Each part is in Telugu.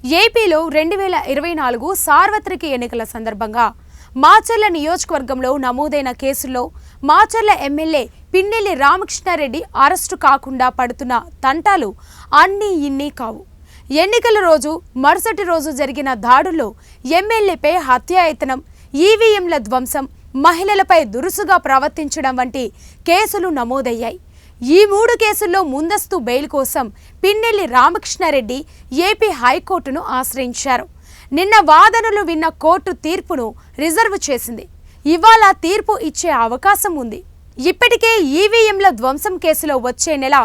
ఏపీలో 2024 సార్వత్రిక ఎన్నికల సందర్భంగా మాచర్ల నియోజకవర్గంలో నమోదైన కేసుల్లో మాచర్ల ఎమ్మెల్యే పిన్నెల్లి రామకృష్ణారెడ్డి అరెస్టు కాకుండా పడుతున్న తంటాలు అన్నీ ఇన్ని కావు. ఎన్నికల రోజు మరుసటి రోజు జరిగిన దాడుల్లో ఎమ్మెల్యేపై హత్యాయత్నం, ఈవీఎంల ధ్వంసం, మహిళలపై దురుసుగా ప్రవర్తించడం వంటి కేసులు నమోదయ్యాయి. ఈ 3 కేసుల్లో ముందస్తు బెయిల్ కోసం పిన్నెల్లి రామకృష్ణారెడ్డి ఏపీ హైకోర్టును ఆశ్రయించారు. నిన్న వాదనలు విన్న కోర్టు తీర్పును రిజర్వ్ చేసింది. ఇవాళ తీర్పు ఇచ్చే అవకాశం ఉంది. ఇప్పటికే ఈవీఎంల ధ్వంసం కేసులో వచ్చే నెల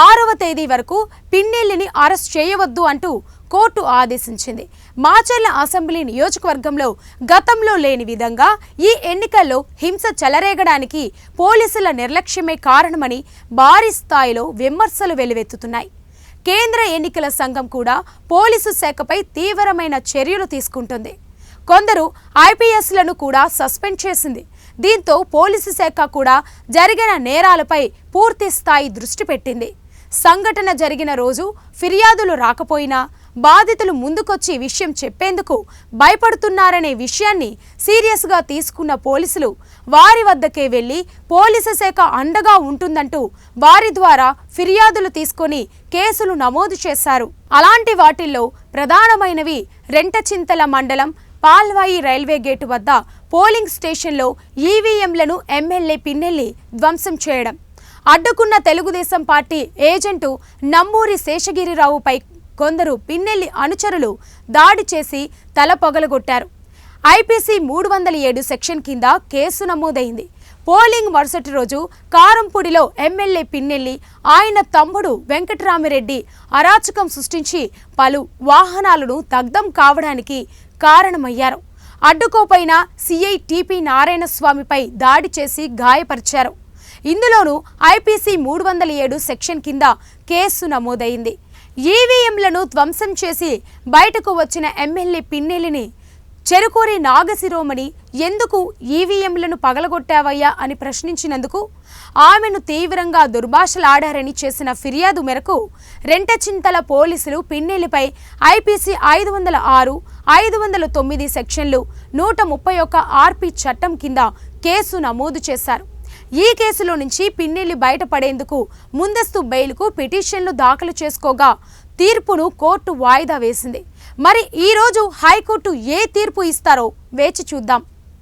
6వ తేదీ వరకు పిన్నెల్లిని అరెస్ట్ చేయవద్దు అంటూ కోర్టు ఆదేశించింది. మాచర్ల అసెంబ్లీ నియోజకవర్గంలో గతంలో లేని విధంగా ఈ ఎన్నికల్లో హింస చెలరేగడానికి పోలీసుల నిర్లక్ష్యమే కారణమని భారీ స్థాయిలో విమర్శలు వెల్లువెత్తుతున్నాయి. కేంద్ర ఎన్నికల సంఘం కూడా పోలీసు శాఖపై తీవ్రమైన చర్యలు తీసుకుంటుంది. కొందరు ఐపీఎస్లను కూడా సస్పెండ్ చేసింది. దీంతో పోలీసు శాఖ కూడా జరిగిన నేరాలపై పూర్తి స్థాయి దృష్టి పెట్టింది. సంఘటన జరిగిన రోజు ఫిర్యాదులు రాకపోయినా బాధితులు ముందుకొచ్చి విషయం చెప్పేందుకు భయపడుతున్నారనే విషయాన్ని సీరియస్గా తీసుకున్న పోలీసులు వారి వద్దకే వెళ్లి పోలీసు శాఖ అండగా ఉంటుందంటూ వారి ద్వారా ఫిర్యాదులు తీసుకొని కేసులు నమోదు చేశారు. అలాంటి వాటిల్లో ప్రధానమైనవి రెంటచింతల మండలం పాల్వాయి రైల్వే గేటు వద్ద పోలింగ్ స్టేషన్లో ఈవీఎంలను ఎమ్మెల్యే పిన్నెల్లి ధ్వంసం చేయడం, అడ్డుకున్న తెలుగుదేశం పార్టీ ఏజెంటు నమ్మూరి శేషగిరిరావుపై కొందరు పిన్నెల్లి అనుచరులు దాడి చేసి తల పగలగొట్టారు. ఐపీసీ 307 సెక్షన్ కింద కేసు నమోదైంది. పోలింగ్ మరుసటి రోజు కారంపూడిలో ఎమ్మెల్యే పిన్నెల్లి, ఆయన తమ్ముడు వెంకటరామిరెడ్డి అరాచకం సృష్టించి పలు వాహనాలను దగ్ధం కావడానికి కారణమయ్యారు. అడ్డుకోపోయిన సిఐ టిపి నారాయణస్వామిపై దాడి చేసి గాయపరిచారు. ఇందులోనూ ఐపీసీ 307 సెక్షన్ కింద కేసు నమోదైంది. ఈవీఎంలను ధ్వంసం చేసి బయటకు వచ్చిన ఎమ్మెల్యే పిన్నెల్లిని చెరుకూరి నాగశిరోమణి ఎందుకు ఈవీఎంలను పగలగొట్టావయ్యా అని ప్రశ్నించినందుకు ఆమెను తీవ్రంగా దుర్భాషలాడారని చేసిన ఫిర్యాదు మేరకు రెంటచింతల పోలీసులు పిన్నెల్లిపై ఐపీసీ 506, 509 సెక్షన్లు, 131 ఆర్పీ చట్టం కింద కేసు నమోదు చేశారు. ఈ కేసులో నుంచి పిన్నెల్లి బయటపడేందుకు ముందస్తు బెయిల్కు పిటిషన్లు దాఖలు చేసుకోగా తీర్పును కోర్టు వాయిదా వేసింది. మరి ఈ రోజు హైకోర్టు ఏ తీర్పు ఇస్తారో వేచి చూద్దాం.